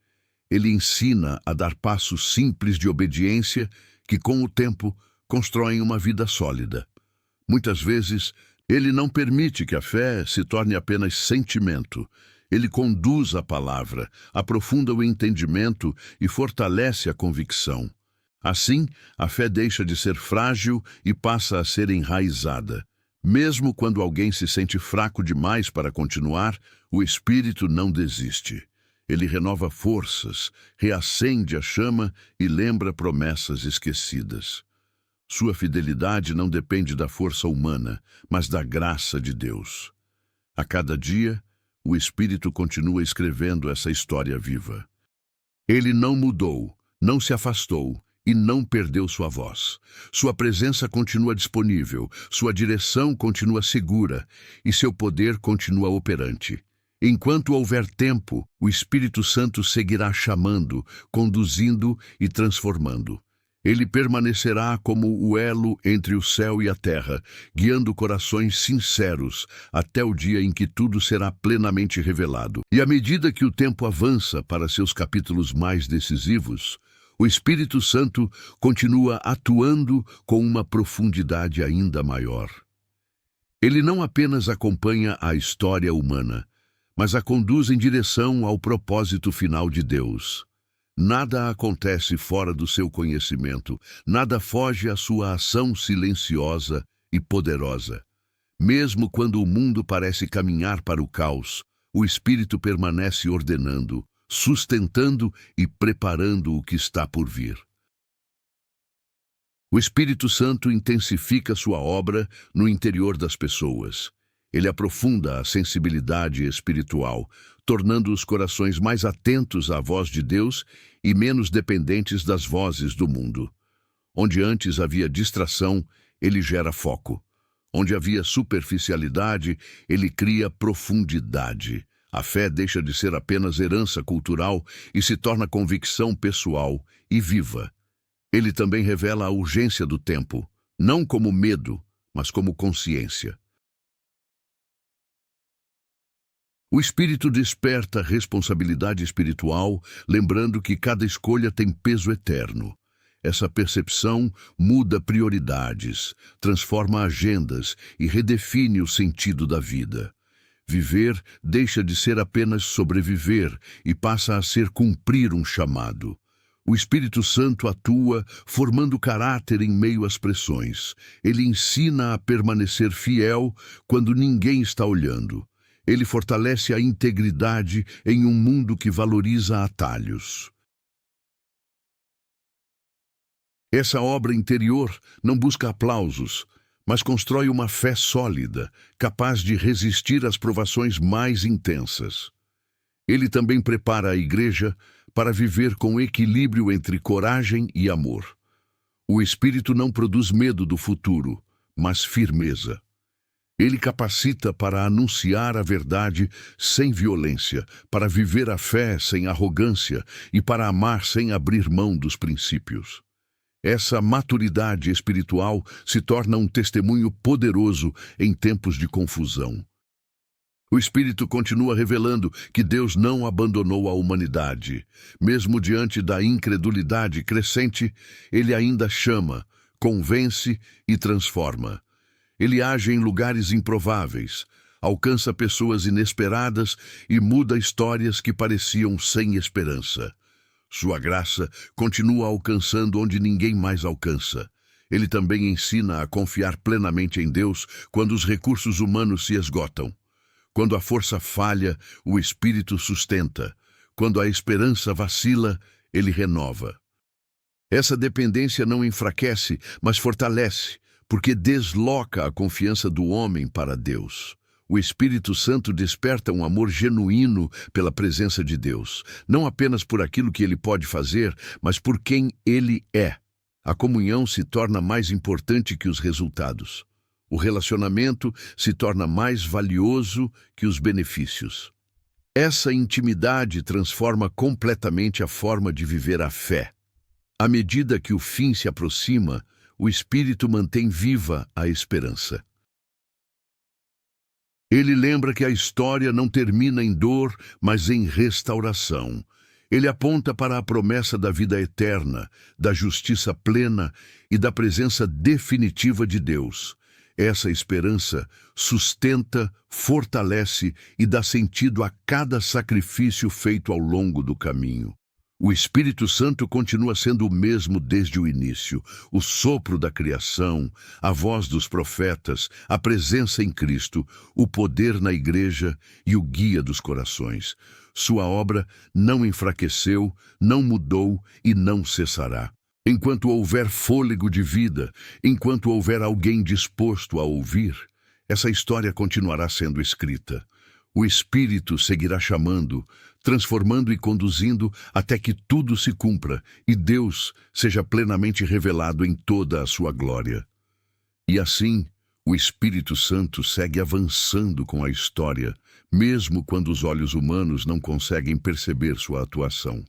Ele ensina a dar passos simples de obediência que, com o tempo, constroem uma vida sólida. Muitas vezes, ele não permite que a fé se torne apenas sentimento. Ele conduz a palavra, aprofunda o entendimento e fortalece a convicção. Assim, a fé deixa de ser frágil e passa a ser enraizada. Mesmo quando alguém se sente fraco demais para continuar, o Espírito não desiste. Ele renova forças, reacende a chama e lembra promessas esquecidas. Sua fidelidade não depende da força humana, mas da graça de Deus. A cada dia, o Espírito continua escrevendo essa história viva. Ele não mudou, não se afastou e não perdeu sua voz. Sua presença continua disponível, sua direção continua segura e seu poder continua operante. Enquanto houver tempo, o Espírito Santo seguirá chamando, conduzindo e transformando. Ele permanecerá como o elo entre o céu e a terra, guiando corações sinceros até o dia em que tudo será plenamente revelado. E à medida que o tempo avança para seus capítulos mais decisivos, o Espírito Santo continua atuando com uma profundidade ainda maior. Ele não apenas acompanha a história humana, mas a conduz em direção ao propósito final de Deus. Nada acontece fora do seu conhecimento, nada foge à sua ação silenciosa e poderosa. Mesmo quando o mundo parece caminhar para o caos, o Espírito permanece ordenando, sustentando e preparando o que está por vir. O Espírito Santo intensifica sua obra no interior das pessoas. Ele aprofunda a sensibilidade espiritual, tornando os corações mais atentos à voz de Deus e menos dependentes das vozes do mundo. Onde antes havia distração, ele gera foco. Onde havia superficialidade, ele cria profundidade. A fé deixa de ser apenas herança cultural e se torna convicção pessoal e viva. Ele também revela a urgência do tempo, não como medo, mas como consciência. O Espírito desperta responsabilidade espiritual, lembrando que cada escolha tem peso eterno. Essa percepção muda prioridades, transforma agendas e redefine o sentido da vida. Viver deixa de ser apenas sobreviver e passa a ser cumprir um chamado. O Espírito Santo atua, formando caráter em meio às pressões. Ele ensina a permanecer fiel quando ninguém está olhando. Ele fortalece a integridade em um mundo que valoriza atalhos. Essa obra interior não busca aplausos, mas constrói uma fé sólida, capaz de resistir às provações mais intensas. Ele também prepara a igreja para viver com equilíbrio entre coragem e amor. O Espírito não produz medo do futuro, mas firmeza. Ele capacita para anunciar a verdade sem violência, para viver a fé sem arrogância e para amar sem abrir mão dos princípios. Essa maturidade espiritual se torna um testemunho poderoso em tempos de confusão. O Espírito continua revelando que Deus não abandonou a humanidade. Mesmo diante da incredulidade crescente, Ele ainda chama, convence e transforma. Ele age em lugares improváveis, alcança pessoas inesperadas e muda histórias que pareciam sem esperança. Sua graça continua alcançando onde ninguém mais alcança. Ele também ensina a confiar plenamente em Deus quando os recursos humanos se esgotam. Quando a força falha, o Espírito sustenta. Quando a esperança vacila, ele renova. Essa dependência não enfraquece, mas fortalece, porque desloca a confiança do homem para Deus. O Espírito Santo desperta um amor genuíno pela presença de Deus, não apenas por aquilo que ele pode fazer, mas por quem ele é. A comunhão se torna mais importante que os resultados. O relacionamento se torna mais valioso que os benefícios. Essa intimidade transforma completamente a forma de viver a fé. À medida que o fim se aproxima, o Espírito mantém viva a esperança. Ele lembra que a história não termina em dor, mas em restauração. Ele aponta para a promessa da vida eterna, da justiça plena e da presença definitiva de Deus. Essa esperança sustenta, fortalece e dá sentido a cada sacrifício feito ao longo do caminho. O Espírito Santo continua sendo o mesmo desde o início, o sopro da criação, a voz dos profetas, a presença em Cristo, o poder na igreja e o guia dos corações. Sua obra não enfraqueceu, não mudou e não cessará. Enquanto houver fôlego de vida, enquanto houver alguém disposto a ouvir, essa história continuará sendo escrita. O Espírito seguirá chamando, transformando e conduzindo até que tudo se cumpra e Deus seja plenamente revelado em toda a sua glória. E assim, o Espírito Santo segue avançando com a história, mesmo quando os olhos humanos não conseguem perceber sua atuação.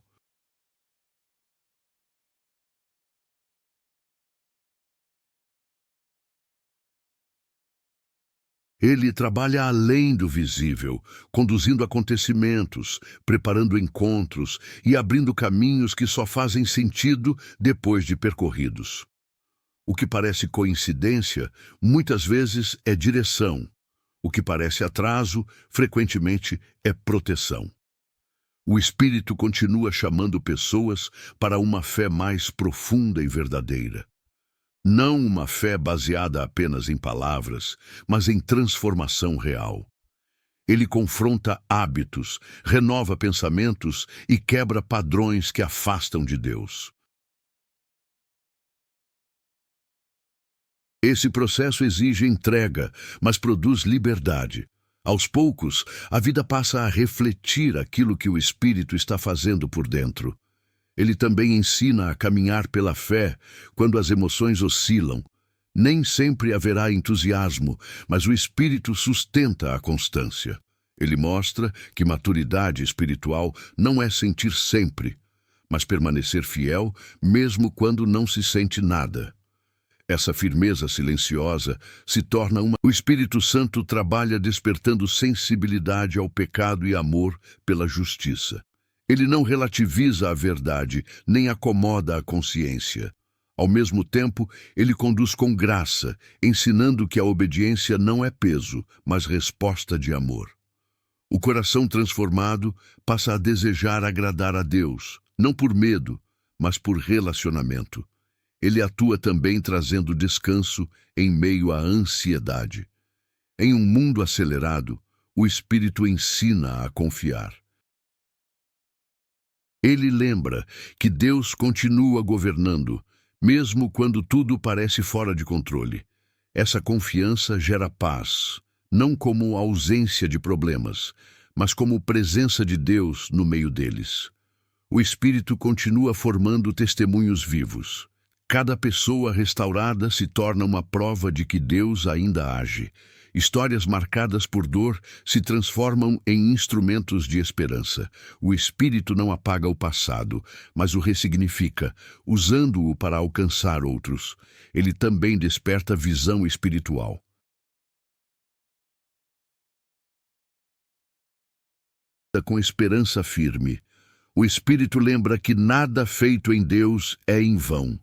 Ele trabalha além do visível, conduzindo acontecimentos, preparando encontros e abrindo caminhos que só fazem sentido depois de percorridos. O que parece coincidência, muitas vezes é direção. O que parece atraso, frequentemente é proteção. O Espírito continua chamando pessoas para uma fé mais profunda e verdadeira. Não uma fé baseada apenas em palavras, mas em transformação real. Ele confronta hábitos, renova pensamentos e quebra padrões que afastam de Deus. Esse processo exige entrega, mas produz liberdade. Aos poucos, a vida passa a refletir aquilo que o Espírito está fazendo por dentro. Ele também ensina a caminhar pela fé quando as emoções oscilam. Nem sempre haverá entusiasmo, mas o Espírito sustenta a constância. Ele mostra que maturidade espiritual não é sentir sempre, mas permanecer fiel mesmo quando não se sente nada. Essa firmeza silenciosa se torna uma... O Espírito Santo trabalha despertando sensibilidade ao pecado e amor pela justiça. Ele não relativiza a verdade, nem acomoda a consciência. Ao mesmo tempo, ele conduz com graça, ensinando que a obediência não é peso, mas resposta de amor. O coração transformado passa a desejar agradar a Deus, não por medo, mas por relacionamento. Ele atua também trazendo descanso em meio à ansiedade. Em um mundo acelerado, o Espírito ensina a confiar. Ele lembra que Deus continua governando, mesmo quando tudo parece fora de controle. Essa confiança gera paz, não como ausência de problemas, mas como presença de Deus no meio deles. O Espírito continua formando testemunhos vivos. Cada pessoa restaurada se torna uma prova de que Deus ainda age. Histórias marcadas por dor se transformam em instrumentos de esperança. O Espírito não apaga o passado, mas o ressignifica, usando-o para alcançar outros. Ele também desperta visão espiritual. Com esperança firme, o Espírito lembra que nada feito em Deus é em vão.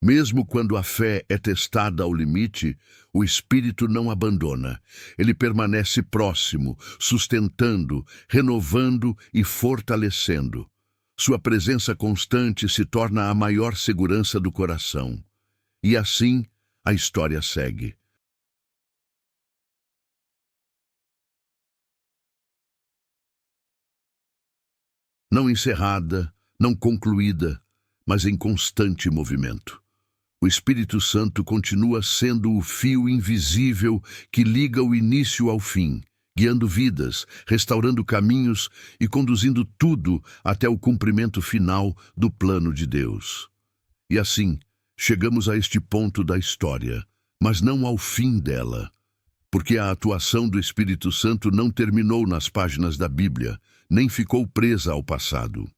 Mesmo quando a fé é testada ao limite, o Espírito não abandona. Ele permanece próximo, sustentando, renovando e fortalecendo. Sua presença constante se torna a maior segurança do coração. E assim, a história segue. Não encerrada, não concluída, mas em constante movimento. O Espírito Santo continua sendo o fio invisível que liga o início ao fim, guiando vidas, restaurando caminhos e conduzindo tudo até o cumprimento final do plano de Deus. E assim, chegamos a este ponto da história, mas não ao fim dela. porque a atuação do Espírito Santo não terminou nas páginas da Bíblia, nem ficou presa ao passado.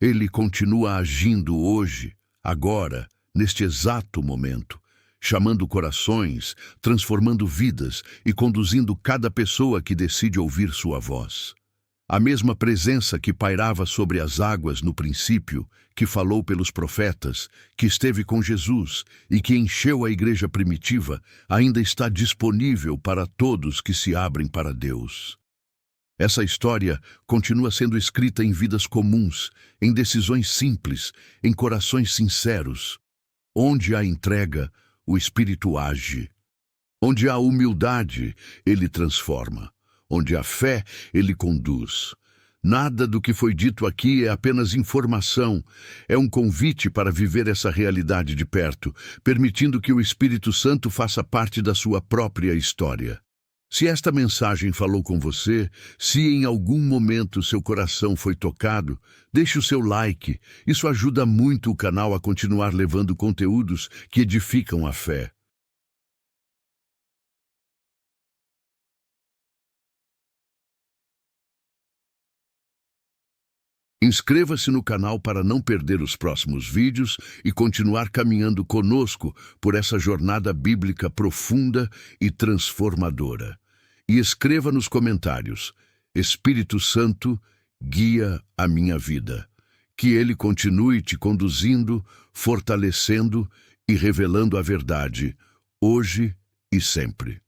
Ele continua agindo hoje, agora, neste exato momento, chamando corações, transformando vidas e conduzindo cada pessoa que decide ouvir sua voz. A mesma presença que pairava sobre as águas no princípio, que falou pelos profetas, que esteve com Jesus e que encheu a igreja primitiva, ainda está disponível para todos que se abrem para Deus. Essa história continua sendo escrita em vidas comuns, em decisões simples, em corações sinceros. Onde há entrega, o Espírito age. Onde há humildade, ele transforma. Onde há fé, ele conduz. Nada do que foi dito aqui é apenas informação. É um convite para viver essa realidade de perto, permitindo que o Espírito Santo faça parte da sua própria história. Se esta mensagem falou com você, se em algum momento seu coração foi tocado, deixe o seu like. Isso ajuda muito o canal a continuar levando conteúdos que edificam a fé. Inscreva-se no canal para não perder os próximos vídeos e continuar caminhando conosco por essa jornada bíblica profunda e transformadora. E escreva nos comentários: Espírito Santo, guia a minha vida. Que ele continue te conduzindo, fortalecendo e revelando a verdade, hoje e sempre.